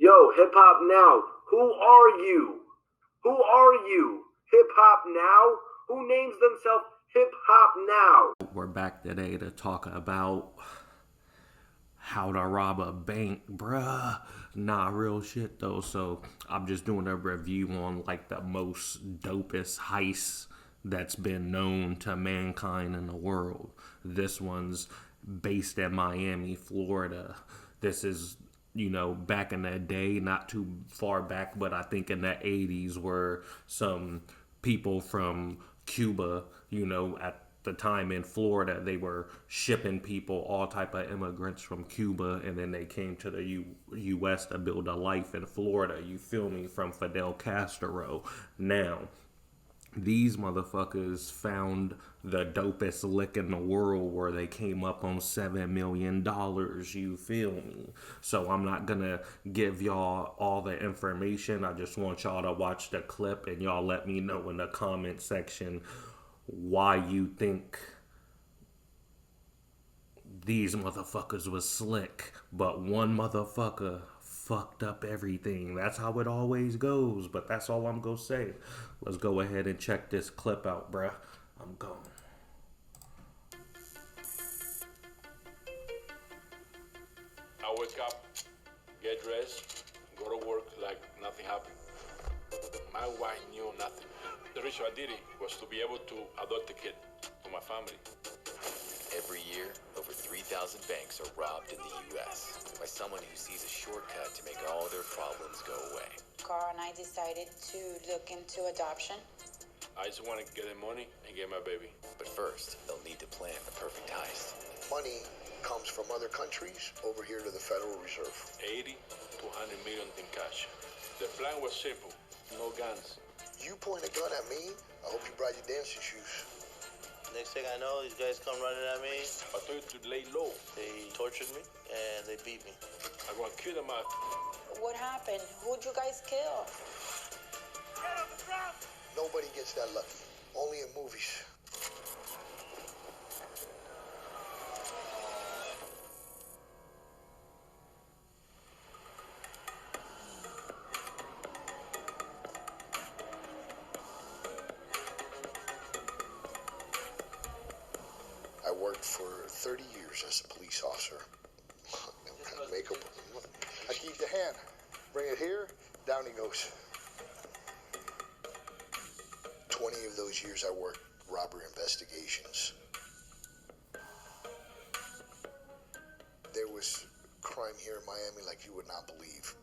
Yo, hip hop now. Who are you? Who are you? Hip hop now? Who names themselves hip hop now? We're back today to talk about how to rob a bank, bruh. Nah, real shit though. So I'm just doing a review on like the most dopest heists that's been known to mankind in the world. This one's based in Miami, Florida. This is, back in that day, not too far back, but I think in the 80s, where some people from Cuba, at the time in Florida, they were shipping people, all type of immigrants from Cuba, and then they came to the U.S. to build a life in Florida. You feel me? From Fidel Castro. Now, these motherfuckers found the dopest lick in the world where they came up on $7 million. You feel me? So I'm not gonna give y'all all the information. I just want y'all to watch the clip and y'all let me know in the comment section why you think these motherfuckers was slick, but one motherfucker fucked up everything. That's how it always goes, but that's all I'm gonna say. Let's go ahead and check this clip out, bruh. I'm going. I wake up, get dressed, go to work like nothing happened. My wife knew nothing. The reason I did it was to be able to adopt a kid for my family. Every year, over 3,000 banks are robbed in the U.S. by someone who sees a shortcut to make all their problems go away. Carl and I decided to look into adoption. I just want to get the money and get my baby. But first, they'll need to plan the perfect heist. Money comes from other countries over here to the Federal Reserve. 80 to 100 million in cash. The plan was simple. No guns. You point a gun at me, I hope you brought your dancing shoes. Next thing I know, these guys come running at me. I told you to lay low. They tortured me and they beat me. I'm gonna kill them out. What happened? Who'd you guys kill? Get on the ground! Nobody gets that lucky. Only in movies. I worked for 30 years as a police officer. Makeup. I keep the hand. Bring it here, down he goes. 20 of those years I worked robbery investigations. There was crime here in Miami like you would not believe.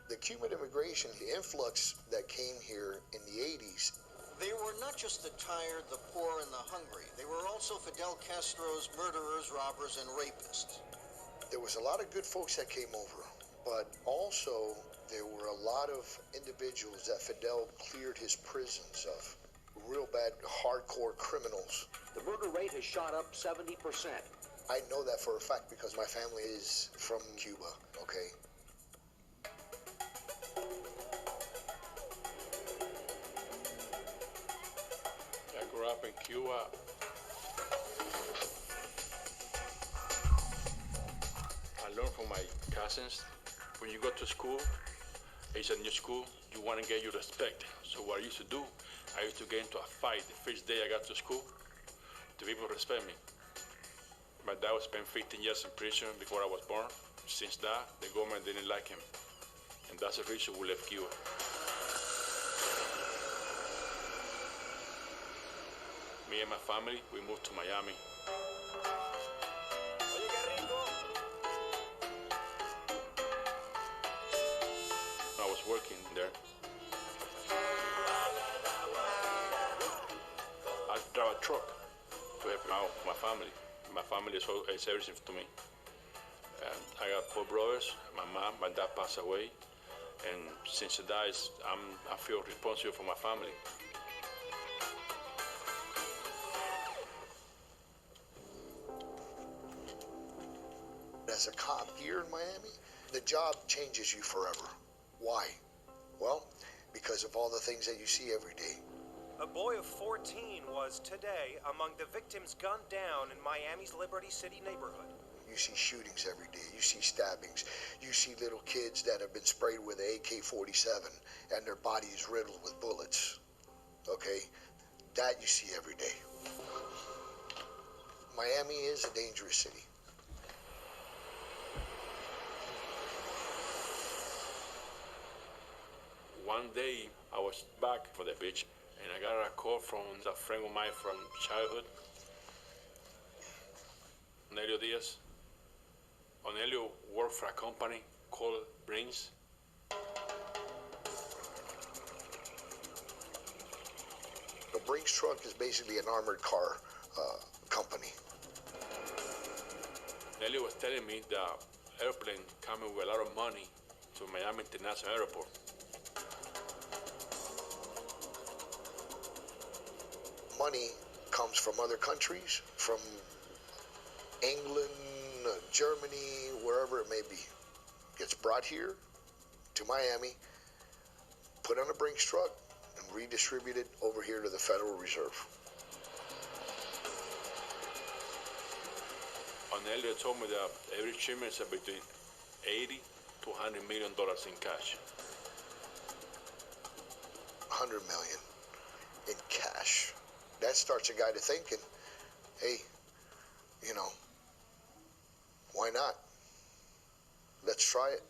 The Cuban immigration, the influx that came here in the 80s, they were not just the tired, the poor, and the hungry. They were also Fidel Castro's murderers, robbers, and rapists. there was a lot of good folks that came over, but also there were a lot of individuals that Fidel cleared his prisons of. Real bad, hardcore criminals. The murder rate has shot up 70%. I know that for a fact because my family is from Cuba, okay? I grew up in Cuba. I learned from my cousins. When you go to school, it's a new school, you want to get your respect. So what I used to do, I used to get into a fight the first day I got to school to people respect me. My dad was spent 15 years in prison before I was born. Since that, the government didn't like him. And that's the reason we left Cuba. Me and my family, we moved to Miami. I was working there. I drive a truck to help out my family. My family is everything to me. And I got 4 brothers. My dad passed away. And since he died, I feel responsible for my family. As a cop here in Miami, the job changes you forever. Why? Well, because of all the things that you see every day. A boy of 14 was today among the victims gunned down in Miami's Liberty City neighborhood. You see shootings every day. You see stabbings. You see little kids that have been sprayed with an AK-47 and their body is riddled with bullets. Okay? That you see every day. Miami is a dangerous city. One day, I was back for the beach, and I got a call from a friend of mine from childhood, Onelio Diaz. Onelio worked for a company called Brains. The Brinks truck is basically an armored car company. Onelio was telling me that airplane coming with a lot of money to Miami International Airport. Money comes from other countries, from England, Germany, wherever it may be. Gets brought here to Miami, put on a Brinks truck, and redistributed over here to the Federal Reserve. Onelio told me that every shipment is between 80 to $100 million in cash. 100 million in cash. That starts a guy to thinking, hey, you know, why not? Let's try it.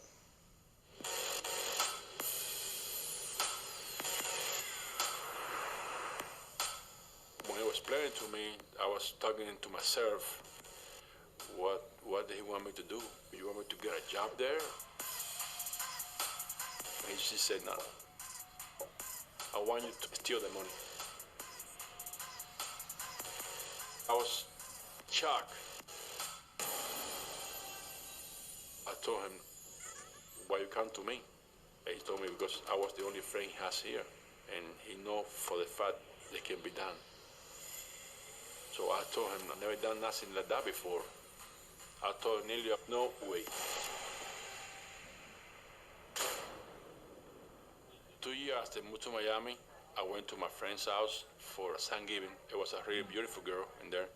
When he was explaining to me, I was talking to myself, what did he want me to do? You want me to get a job there? And she said, no, I want you to steal the money. I was shocked. I told him, why you come to me? And he told me because I was the only friend he has here, and he know for the fact it can be done. So I told him, I've never done nothing like that before. I told Neilio, no way. 2 years after I moved to Miami, I went to my friend's house for Thanksgiving. It was a really beautiful girl in there.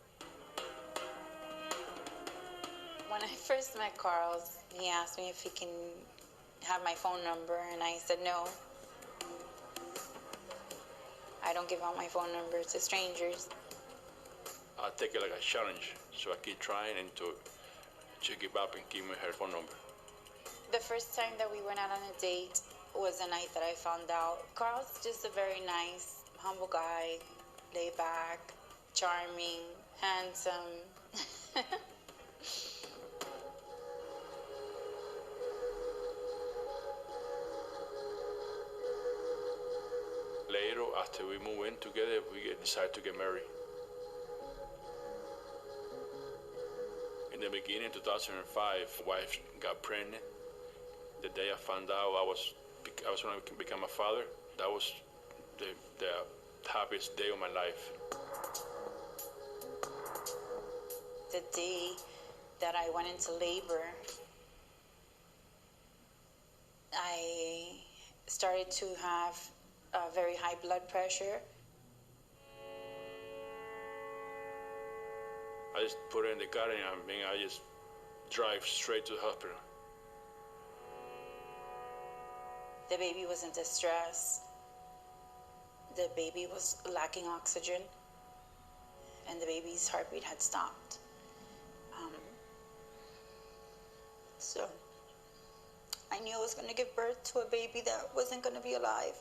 When I first met Carlos, he asked me if he can have my phone number, and I said no. I don't give out my phone number to strangers. I take it like a challenge, so I keep trying and to give up and give me her phone number. The first time that we went out on a date was the night that I found out. Carl's just a very nice, humble guy, laid back, charming, handsome. Later, after we move in together, we decide to get married. In the beginning, 2005, wife got pregnant. The day I found out I was going to become a father, that was the happiest day of my life. The day that I went into labor, I started to have a very high blood pressure. I just put it in the car and I just drive straight to the hospital. The baby was in distress. The baby was lacking oxygen, and the baby's heartbeat had stopped. So I knew I was going to give birth to a baby that wasn't going to be alive.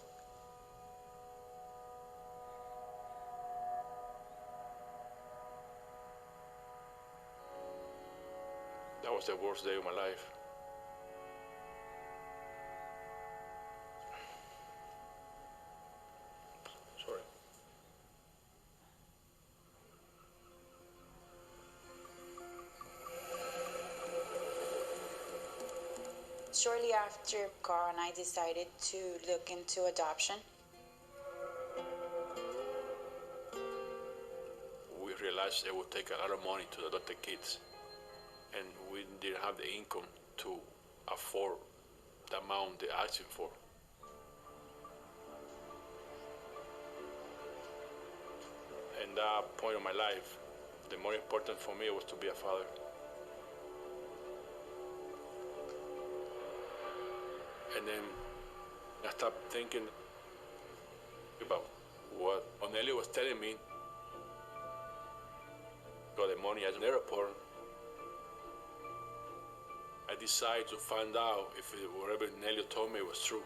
That was the worst day of my life. Sorry. Shortly after, Carl and I decided to look into adoption. We realized it would take a lot of money to adopt the kids, and we didn't have the income to afford the amount they're asking for. And that point of my life, the more important for me was to be a father. And then I stopped thinking about what Onelio was telling me. Got the money at the airport. I decided to find out if whatever Nelio told me was true.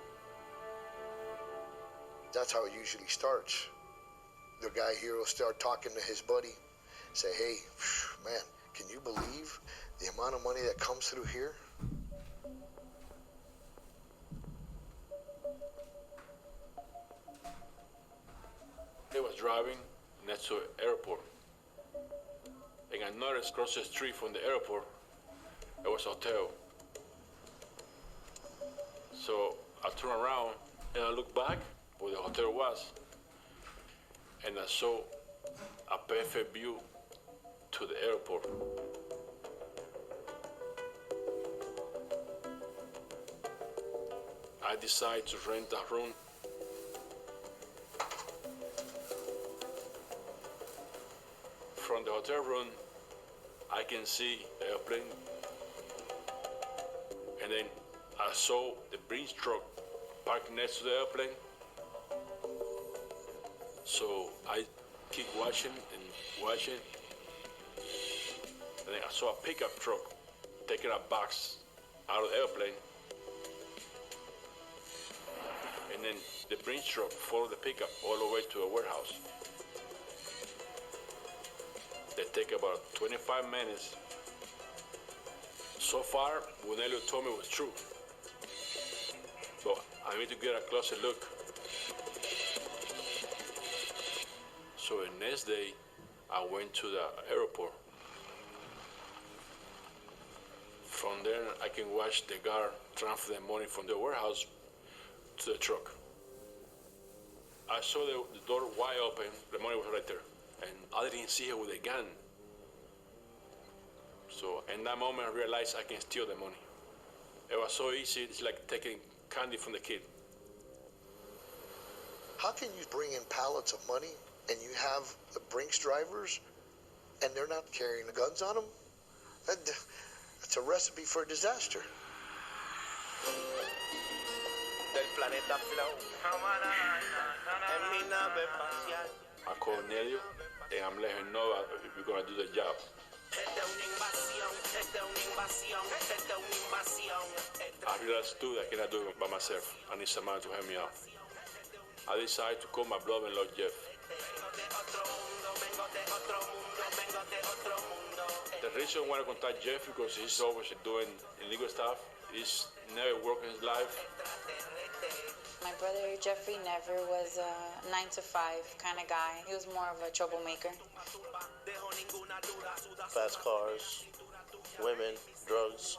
That's how it usually starts. The guy here will start talking to his buddy, say, hey, man, can you believe the amount of money that comes through here? I was driving next to the airport. And I noticed across the street from the airport, there was a hotel. So I turned around and I looked back where the hotel was. And I saw a perfect view to the airport. I decided to rent a room. From the hotel room, I can see the airplane. And then I saw the bridge truck parked next to the airplane. So I keep watching and watching. And then I saw a pickup truck taking a box out of the airplane. And then the bridge truck followed the pickup all the way to a warehouse. They take about 25 minutes. So far, what Elliot told me was true. But I need to get a closer look. So the next day, I went to the airport. From there, I can watch the guard transfer the money from the warehouse to the truck. I saw the door wide open, the money was right there. And I didn't see her with a gun. So in that moment, I realized I can steal the money. It was so easy, it's like taking candy from the kid. How can you bring in pallets of money and you have the Brinks drivers and they're not carrying the guns on them? That's a recipe for disaster. Del planeta Flow. En mi nave espacial. I called Nelio and I'm letting her know if we're gonna do the job. I realized too that I cannot do it by myself. I need somebody to help me out. I decided to call my brother-in-law Jeff. The reason why I contact Jeff because he's always doing illegal stuff. He's never worked in his life. My brother Jeffrey never was a 9-to-5 kind of guy. He was more of a troublemaker. Fast cars, women, drugs,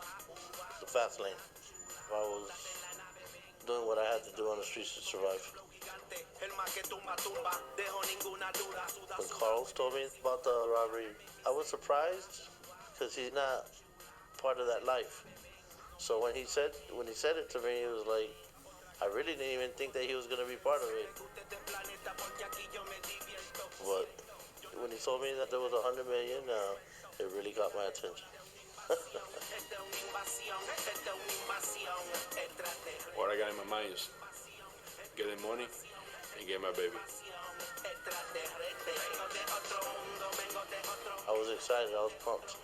the fast lane. I was doing what I had to do on the streets to survive. When Carlos told me about the robbery, I was surprised because he's not part of that life. So when he said it to me, it was like, I really didn't even think that he was going to be part of it. But when he told me that there was $100 million, it really got my attention. What I got in my mind is get the money and get my baby. I was excited. I was pumped.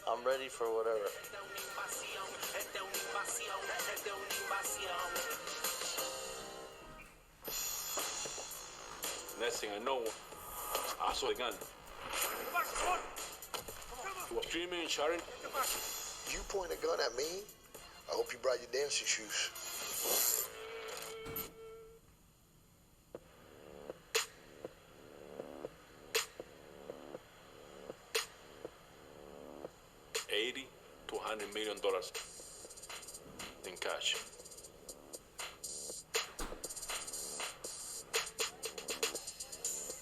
I'm ready for whatever. Next thing I know, I saw the gun. He was screaming and shouting. You point a gun at me? I hope you brought your dancing shoes. $80 to $100 million in cash.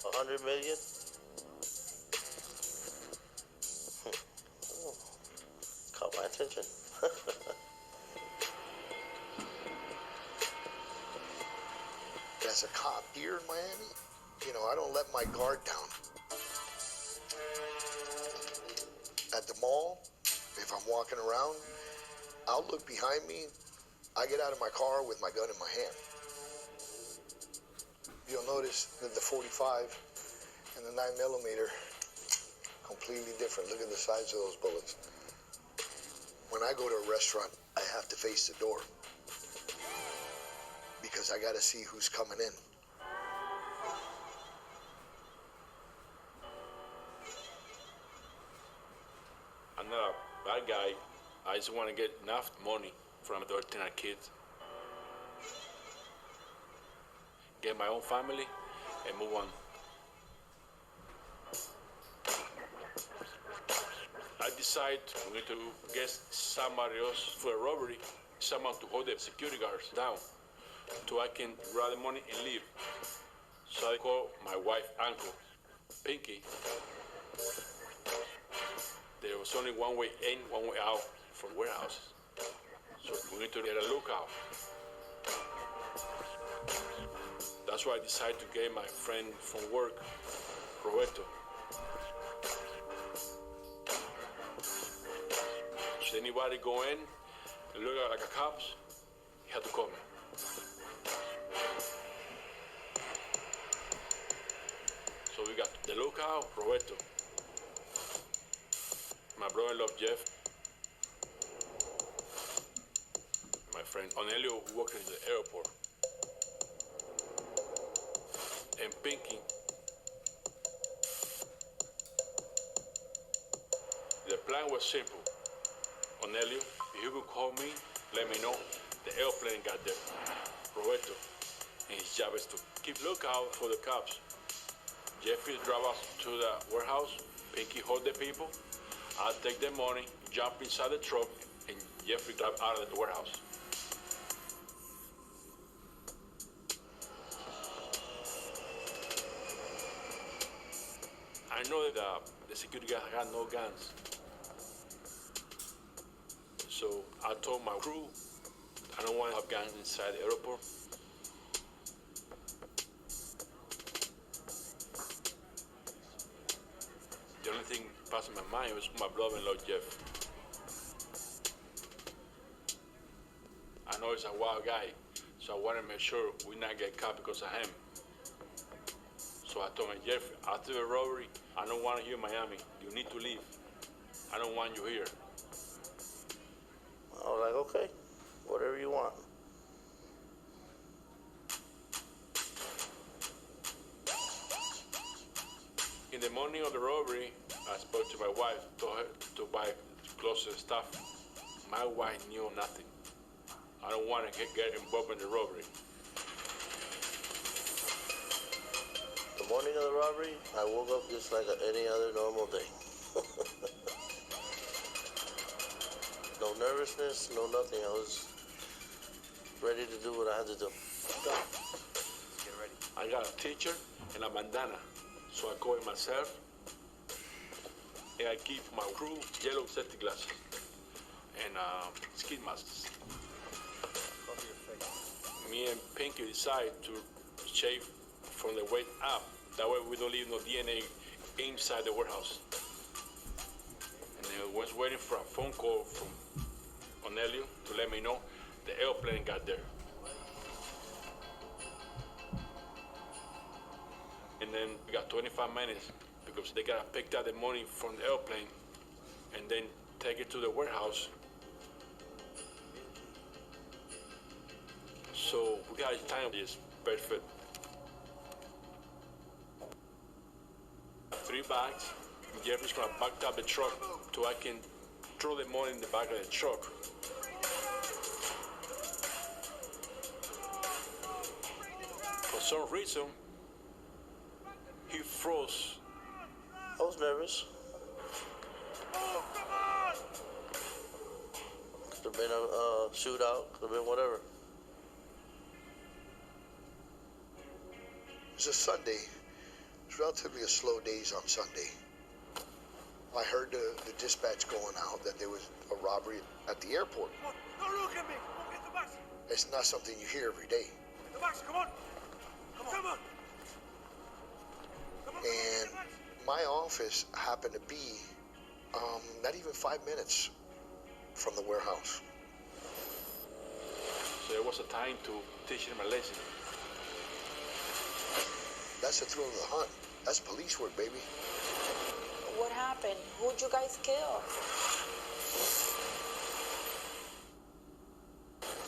$100 million? Oh, caught my attention. As a cop here in Miami, I don't let my guard down. At the mall, if I'm walking around, I'll look behind me. I get out of my car with my gun in my hand. You'll notice that the 45 and the 9mm, completely different. Look at the size of those bullets. When I go to a restaurant, I have to face the door because I got to see who's coming in. I'm not a bad guy. I just want to get enough money from the 13 kids, get my own family, and move on. I decide I'm going to get somebody else for a robbery, someone to hold the security guards down, so I can grab the money and leave. So I call my wife's uncle, Pinky. There was only one way in, one way out from the warehouse. So we need to get a lookout. That's why I decided to get my friend from work, Roberto. Should anybody go in and look like a cops, he had to call me. So we got the lookout, Roberto, my brother-in-law Jeff, my friend Onelio, who works in the airport, and Pinky. The plan was simple. Onelio, if you could call me, let me know. The airplane got there. Roberto, and his job is to keep lookout for the cops. Jeffrey drive us to the warehouse. Pinky hold the people. I'll take the money, jump inside the truck, and Jeffrey drive out of the warehouse. I know that the security guys got no guns. So I told my crew, I don't want to have guns inside the airport. The only thing passing my mind was my brother-in-law, Jeff. I know he's a wild guy, so I want to make sure we not get caught because of him. So I told him, Jeff, after the robbery, I don't want you in Miami. You need to leave. I don't want you here. I was like, okay, whatever you want. In the morning of the robbery, I spoke to my wife, told her to buy clothes and stuff. My wife knew nothing. I don't want to get involved in the robbery. The morning of the robbery, I woke up just like any other normal day. No nervousness, no nothing. I was ready to do what I had to do. Get ready. I got a teacher and a bandana, so I cover myself, and I keep my crew yellow safety glasses and skin masks. Cover your face. Me and Pinky decide to shave from the waist up. That way we don't leave no DNA inside the warehouse. And I was waiting for a phone call from Onelio to let me know the airplane got there. And then we got 25 minutes because they gotta pick up the money from the airplane and then take it to the warehouse. So we got time is perfect. 3 bags. Jeffrey's gonna back up the truck so I can throw the money in the back of the truck. For some reason, he froze. I was nervous. Could have been a shootout, could have been whatever. It was a Sunday. It's relatively a slow days on Sunday. I heard the dispatch going out that there was a robbery at the airport. Come on, don't look at me. Come on, get the bus. It's not something you hear every day. Get the bus, come on. Come on. Come on. Come on, And my office happened to be not even 5 minutes from the warehouse. was a time to teach him a lesson. That's the thrill of the hunt. That's police work, baby. What happened? Who'd you guys kill?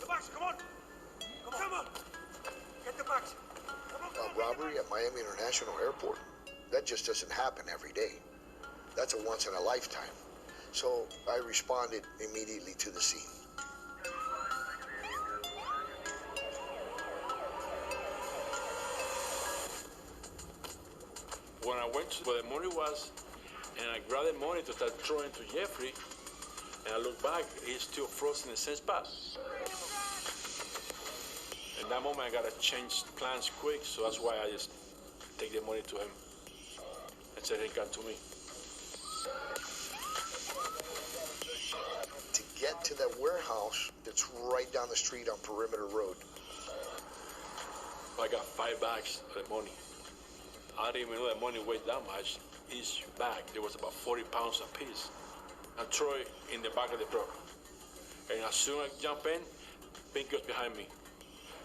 The box, come on! Come on! Get the box! Come on, A robbery at Miami International Airport? That just doesn't happen every day. That's a once in a lifetime. So I responded immediately to the scene. When I went to where the money was, and I grabbed the money to start throwing to Jeffrey, and I look back, he's still frozen in the same spot. In that moment, I gotta change plans quick, so that's why I just take the money to him and said he got to me. To get to that warehouse that's right down the street on Perimeter Road. I got 5 bags of the money. I didn't even know that money weighed that much. Each bag, there was about 40 pounds a piece. I throw it in the back of the truck. And as soon as I jump in, Pink goes behind me.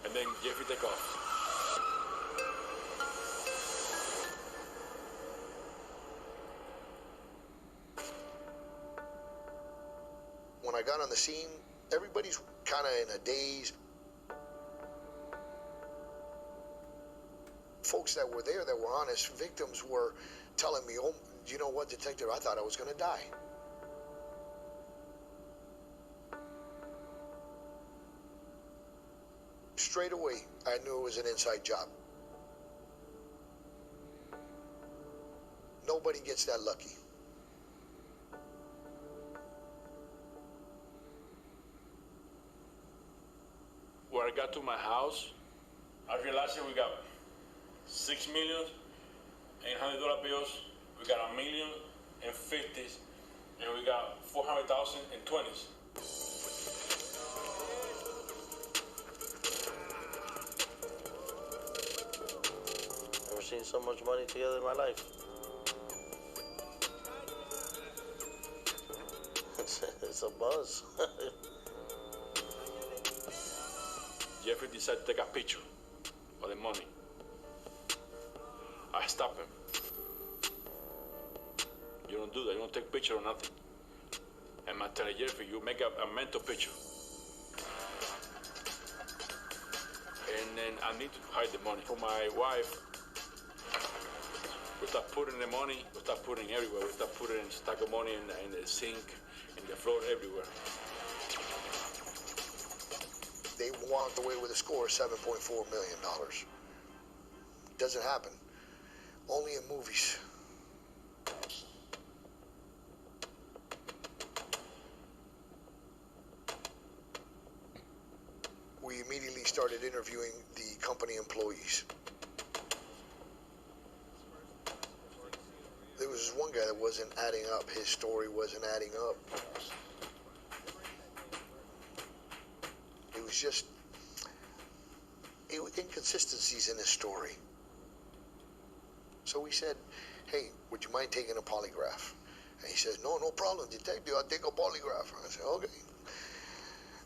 And then Jeffrey take off. When I got on the scene, everybody's kind of in a daze. Folks that were there that were honest victims were telling me, oh, you know what, detective, I thought I was going to die. Straight away, I knew it was an inside job. Nobody gets that lucky. When I got to my house, I realized that we got $6 million in $100 bills, we got $1 million in 50s, and we got 400,000 in 20s. Never seen so much money together in my life. It's a buzz. Jeffrey decided to take a picture of the money. I stopped him. You don't do that. You don't take picture or nothing. And I tell Jeffrey, you make a mental picture. And then I need to hide the money. For my wife, we start putting the money, we start putting everywhere. We start putting a stack of money in the sink, in the floor, everywhere. They walked away with a score of $7.4 million. Doesn't happen. Only in movies. We immediately started interviewing the company employees. There was one guy that wasn't adding up. His story wasn't adding up. It was just inconsistencies in his story. So we said, hey, would you mind taking a polygraph? And he says, no problem, detective, I'll take a polygraph. I said, okay,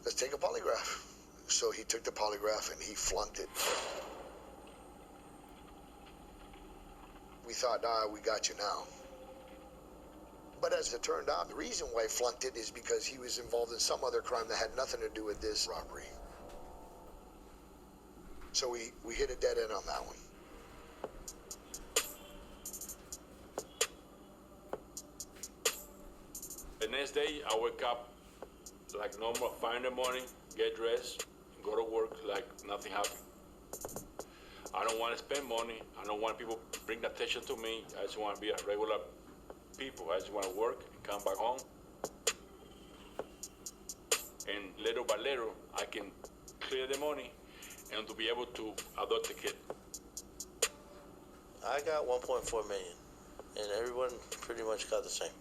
let's take a polygraph. So he took the polygraph and he flunked it. We thought, we got you now. But as it turned out, the reason why he flunked it is because he was involved in some other crime that had nothing to do with this robbery. So we hit a dead end on that one. The next day, I wake up like normal, 5 in the morning, get dressed, go to work like nothing happened. I don't want to spend money. I don't want people to bring attention to me. I just want to be a regular people. I just want to work and come back home. And little by little, I can clear the money and to be able to adopt the kid. I got 1.4 million, and everyone pretty much got the same.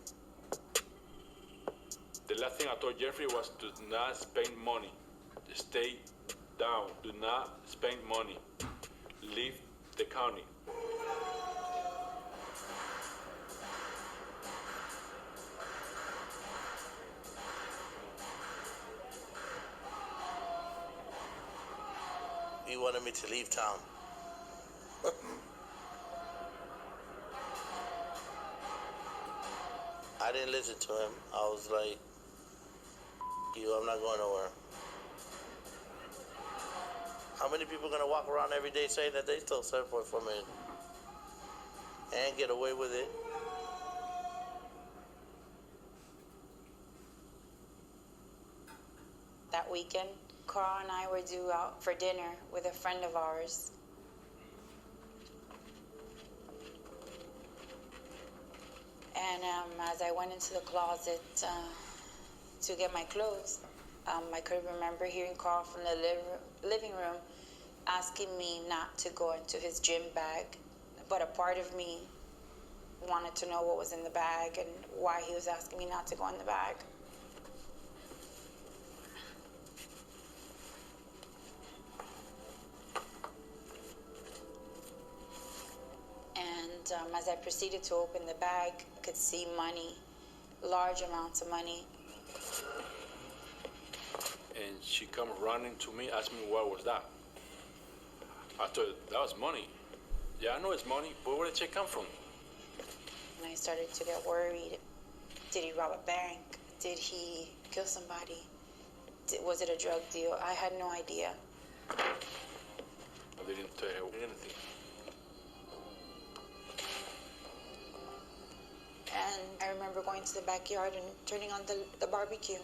The last thing I told Jeffrey was to not spend money. Stay down. Do not spend money. Leave the county. he wanted me to leave town. I didn't listen to him. I was like, you, I'm not going nowhere. How many people are going to walk around every day saying that they stole $7.4 million and get away with it? That weekend, Carl and I were due out for dinner with a friend of ours. And as I went into the closet to get my clothes, I could remember hearing Carl from the living room asking me not to go into his gym bag. But a part of me wanted to know what was in the bag and why he was asking me not to go in the bag. And as I proceeded to open the bag, I could see money, large amounts of money. And she come running to me, asked me what was that. I thought that was money. Yeah, I know it's money, but where did the check come from? And I started to get worried. Did he rob a bank? Did he kill somebody? Was it a drug deal? I had no idea. I didn't tell her anything. And I remember going to the backyard and turning on the barbecue.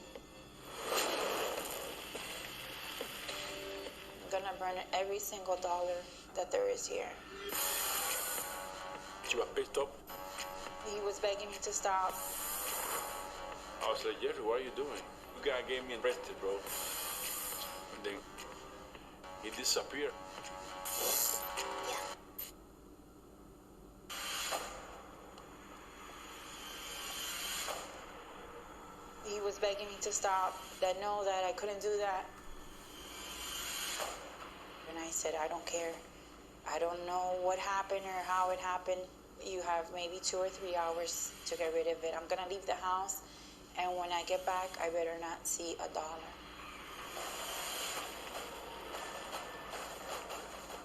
I'm gonna burn every single dollar that there is here. She was pissed off. He was begging me to stop. I was like, Jeffrey, what are you doing? You guy gave me arrested, bro. And then he disappeared. He was begging me to stop, that no, that I couldn't do that. And I said, I don't care. I don't know what happened or how it happened. You have maybe 2 or 3 hours to get rid of it. I'm gonna leave the house, and when I get back, I better not see a dollar.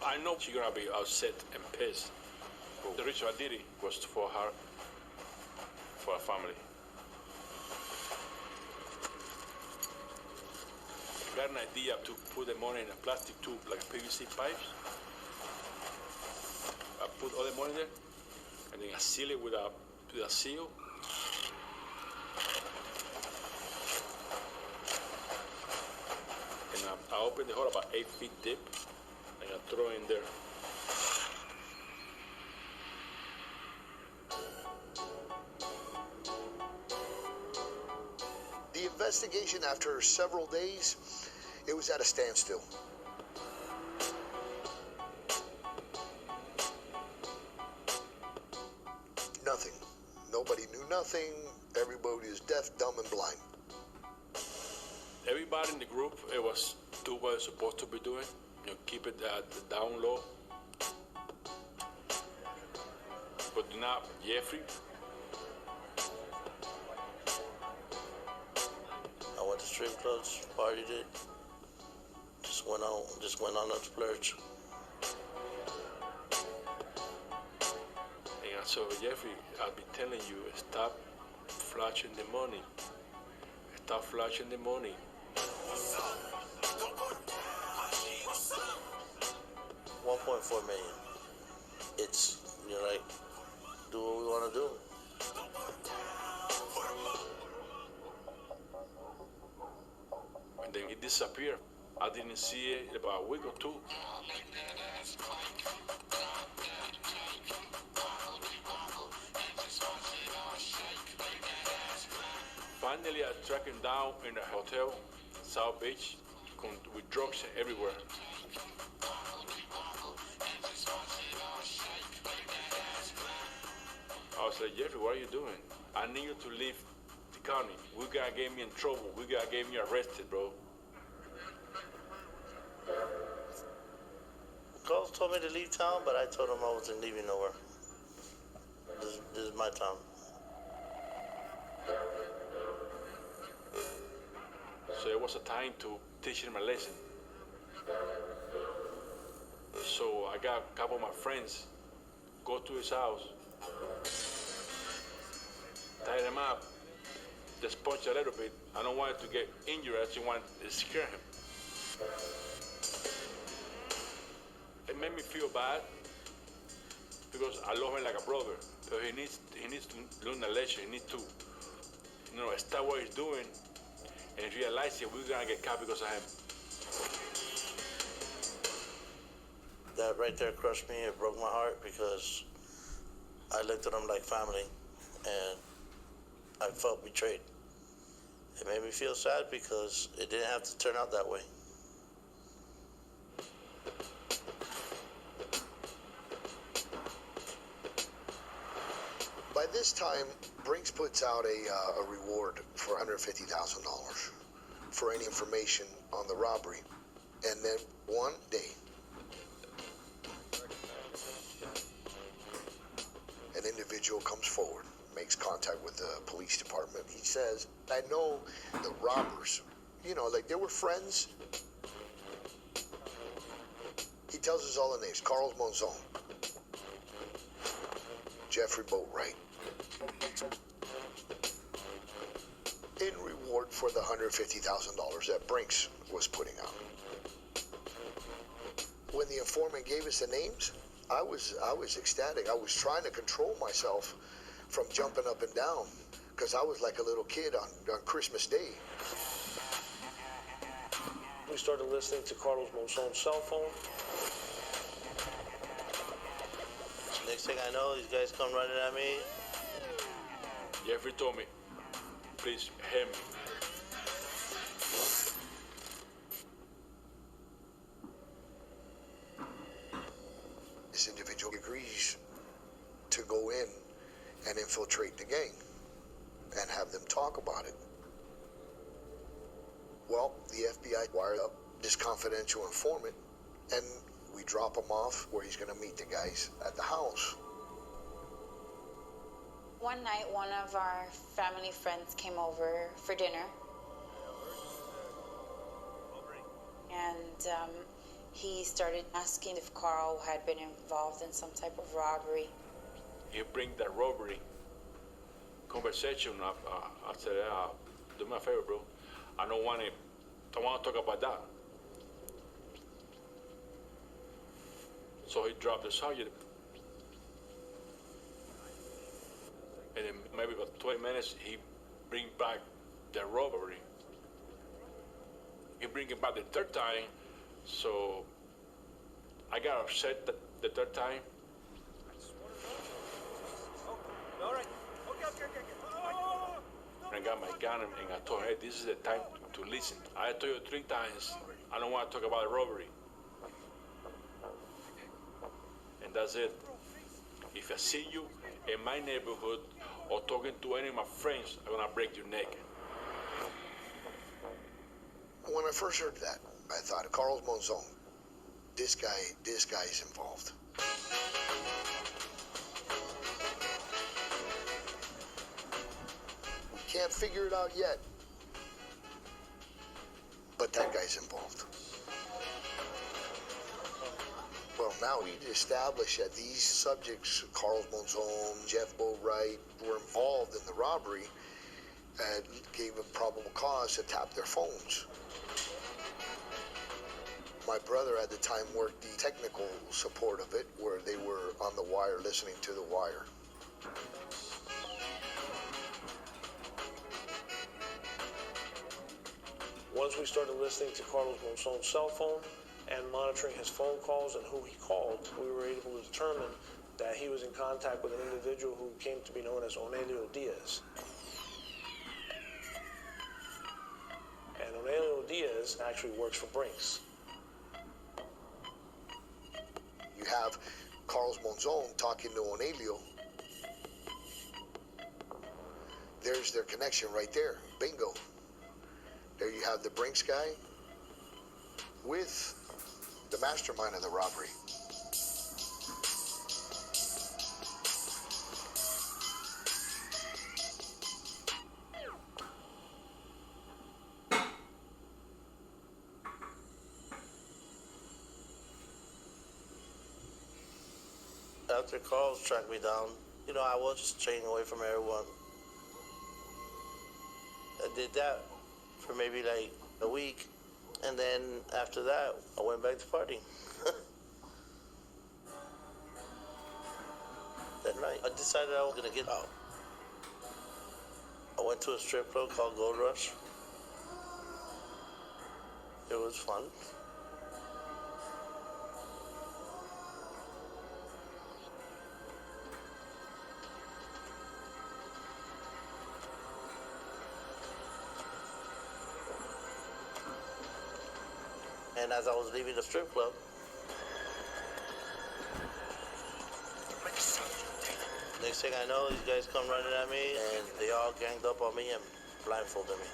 I know she's gonna be upset and pissed. But the reason I did it was for her, for her family. I got an idea to put the money in a plastic tube, like PVC pipes. I put all the money there, and then I seal it with a seal. And I open the hole about 8 feet deep, and I throw in there. The investigation, after several days, it was at a standstill. Nothing. Nobody knew nothing. Everybody was deaf, dumb, and blind. Everybody in the group, it was do what it's supposed to be doing. You know, keep it down low. But not Jeffrey. I went to strip clubs, partied it, just went on a splurge. And so Jeffrey, I've been telling you, stop flashing the money. Stop flashing the money. $1.4 million. It's, you're like, do what we want to do. And then it disappeared. I didn't see it about a week or two. Finally, I tracked him down in a hotel, South Beach, with drugs everywhere. I was like, Jeffrey, what are you doing? I need you to leave the county. We gotta get me in trouble. We gotta get me arrested, bro. Carlos told me to leave town, but I told him I wasn't leaving nowhere. This is my town. So it was a time to teach him a lesson. So I got a couple of my friends go to his house, tie him up, just punch a little bit. I don't want it to get injured. I just want to scare him. It made me feel bad because I love him like a brother. So he needs to learn the lesson. He needs to, stop what he's doing and realize that we're gonna get caught because of him. That right there crushed me. It broke my heart because I looked at him like family, and I felt betrayed. It made me feel sad because it didn't have to turn out that way. By this time, Brinks puts out a reward for $150,000 for any information on the robbery. And then one day, an individual comes forward, makes contact with the police department. He says, I know the robbers, like they were friends. He tells us all the names: Carlos Monzon, Jeffrey Boatwright. In reward for the $150,000 that Brinks was putting out. When the informant gave us the names, I was ecstatic. I was trying to control myself from jumping up and down because I was like a little kid on Christmas Day. We started listening to Carlos Monzon's cell phone. Next thing I know, these guys come running at me. Jeffrey told me, please, him. This individual agrees to go in and infiltrate the gang and have them talk about it. Well, the FBI wired up this confidential informant, and we drop him off where he's going to meet the guys at the house. One night, one of our family friends came over for dinner. And he started asking if Carl had been involved in some type of robbery. He bring that robbery conversation up. I said, do me a favor, bro. I don't want to talk about that. So he dropped the subject. And then maybe about 20 minutes, he bring back the robbery. He bring it back the third time, so I got upset the third time. All right. Okay. And I got my gun and I told him, hey, this is the time to listen. I told you 3 times, I don't want to talk about the robbery. And that's it. If I see you in my neighborhood or talking to any of my friends, I'm gonna break your neck. When I first heard that, I thought, Carlos Monzon, this guy is involved. We can't figure it out yet, but that guy's involved. Well, now we established that these subjects, Carlos Monzon, Jeff Boatwright, were involved in the robbery and gave them probable cause to tap their phones. My brother at the time worked the technical support of it, where they were on the wire listening to the wire. Once we started listening to Carlos Monzon's cell phone and monitoring his phone calls and who he called, we were able to determine that he was in contact with an individual who came to be known as Onelio Diaz. And Onelio Diaz actually works for Brinks. You have Carlos Monzon talking to Onelio. There's their connection right there. Bingo. There you have the Brinks guy with the mastermind of the robbery. After Carl's tracked me down, you know, I was just staying away from everyone. I did that for maybe like a week, and then after that, I went back to partying. That night, I decided I was gonna get out. I went to a strip club called Gold Rush. It was fun. And as I was leaving the strip club, next thing I know, these guys come running at me, and they all ganged up on me and blindfolded me.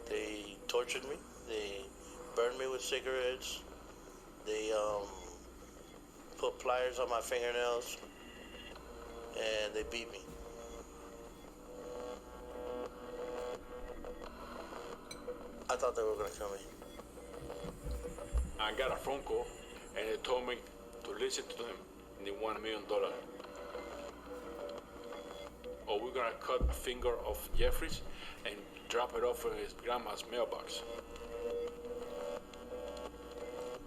They tortured me. They burned me with cigarettes. They put pliers on my fingernails, and they beat me. I thought they were gonna kill me. I got a phone call, and they told me to listen to them, and they want $1 million. Or we're gonna cut a finger of Jeffrey's and drop it off in his grandma's mailbox.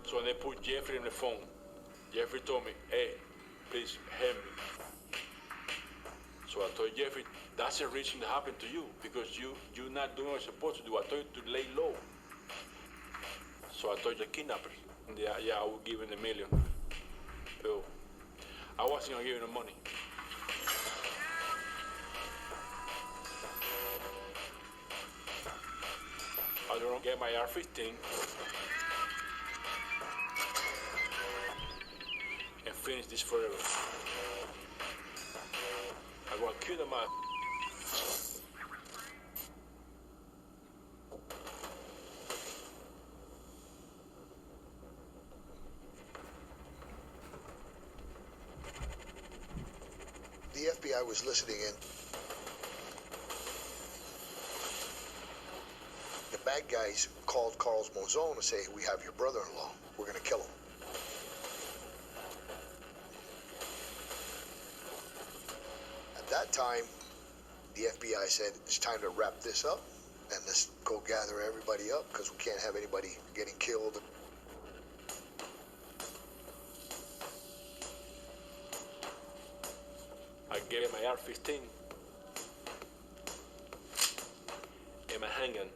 So when they put Jeffrey on the phone, Jeffrey told me, hey, please help me. So I told Jeffrey, that's the reason that happened to you, because you're not doing what you're supposed to do. I told you to lay low. So I told the kidnappers, yeah, I will give him $1 million. So I wasn't gonna give him the money. I don't get my AR-15 and finish this forever. I'm gonna kill them out. The FBI was listening in. The bad guys called Carl's Mozone to say, we have your brother-in-law. We're going to kill him. At that time, the FBI said, it's time to wrap this up and let's go gather everybody up because we can't have anybody getting killed. I gave my AR-15 and my handgun.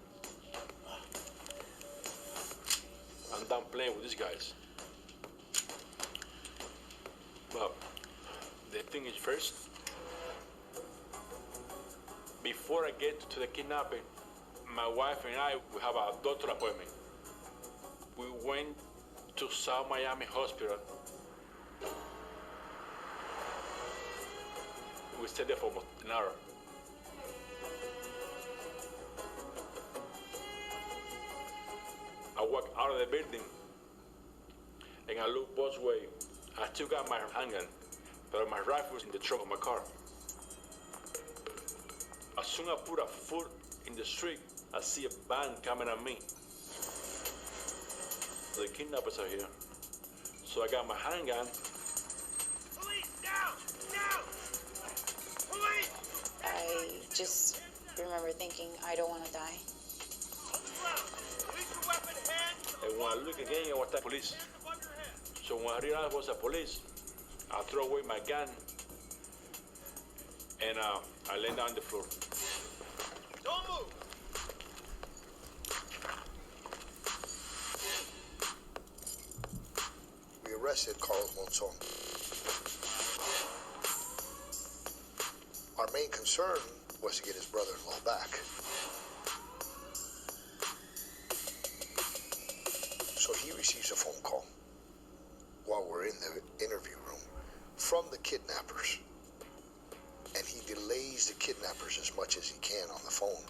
I'm done playing with these guys. But the thing is, first, before I get to the kidnapping, my wife and I, we have a doctor appointment. We went to South Miami Hospital. We stayed there for almost an hour. I walked out of the building and I looked both ways. I still got my handgun, but my rifle was in the trunk of my car. As soon as I put a foot in the street, I see a van coming at me. The kidnappers are here. So I got my handgun. Police, down! Down! Police! I just remember thinking, I don't want to die. On the ground! Release your weapon, hands! And when I look again, it was the police. Hands above your head! So when I realized it was the police, I throw away my gun and I lay down on the floor. Don't move! We arrested Carlos Monzon. Our main concern was to get his brother-in-law back. So he receives a phone call while we're in the interview room from the kidnappers. And he delays the kidnappers as much as he can on the phone.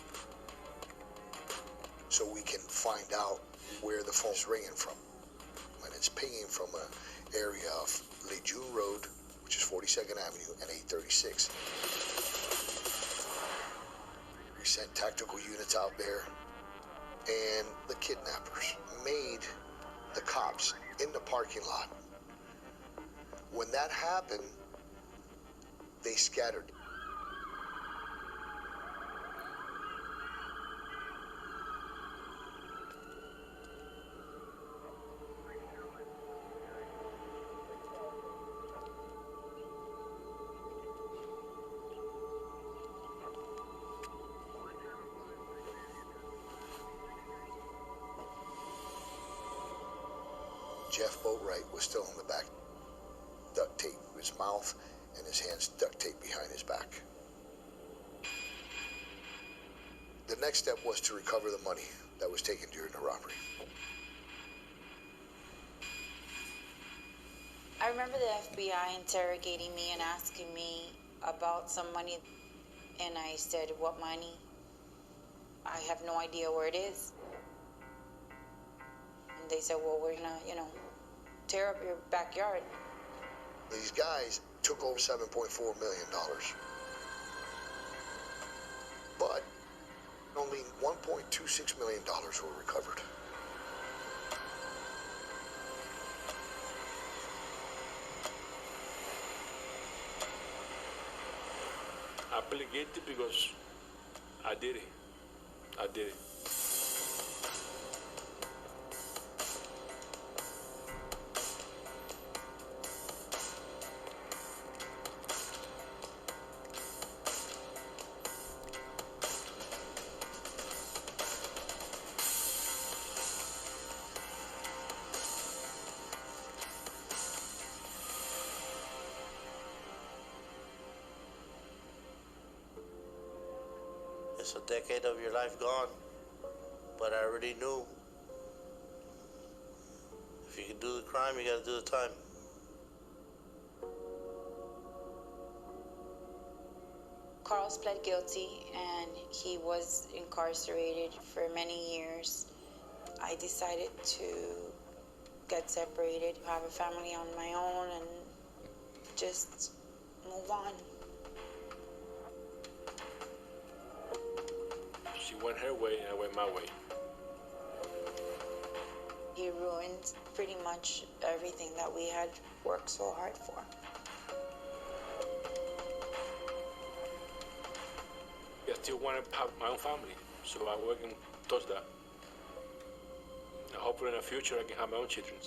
so we can find out where the phone's ringing from. And it's pinging from an area of Lejeune Road, which is 42nd Avenue, and 836. We sent tactical units out there, and the kidnappers made the cops in the parking lot. When that happened, they scattered. Jeff Boatwright was still in the back, duct tape his mouth and his hands duct taped behind his back. The next step was to recover the money that was taken during the robbery. I remember the FBI interrogating me and asking me about some money, and I said, "What money? I have no idea where it is." And they said, "Well, we're gonna, tear up your backyard." These guys took over $7.4 million. But only $1.26 million were recovered. I plead guilty because I did it. I did it. It's a decade of your life gone, but I already knew if you can do the crime, you gotta do the time. Carlos pled guilty, and he was incarcerated for many years. I decided to get separated, have a family on my own, and just move on. She went her way and I went my way. He ruined pretty much everything that we had worked so hard for. I still want to have my own family, so I'm working towards that. And hopefully in the future I can have my own children.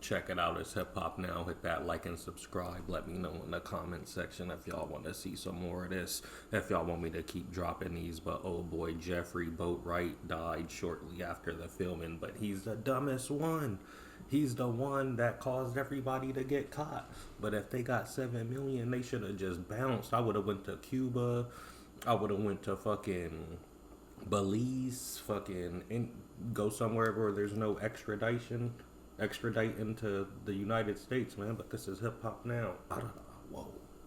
Check it out. It's Hip Hop Now. Hit that like and subscribe. Let me know in the comment section if y'all want to see some more of this. If y'all want me to keep dropping these. But oh boy, Jeffrey Boatwright died shortly after the filming. But he's the dumbest one. He's the one that caused everybody to get caught. But if they got 7 million, they should have just bounced. I would have went to Cuba. I would have went to fucking Belize. And go somewhere where there's no extraditing to the United States, man. But this is Hip Hop Now. Whoa.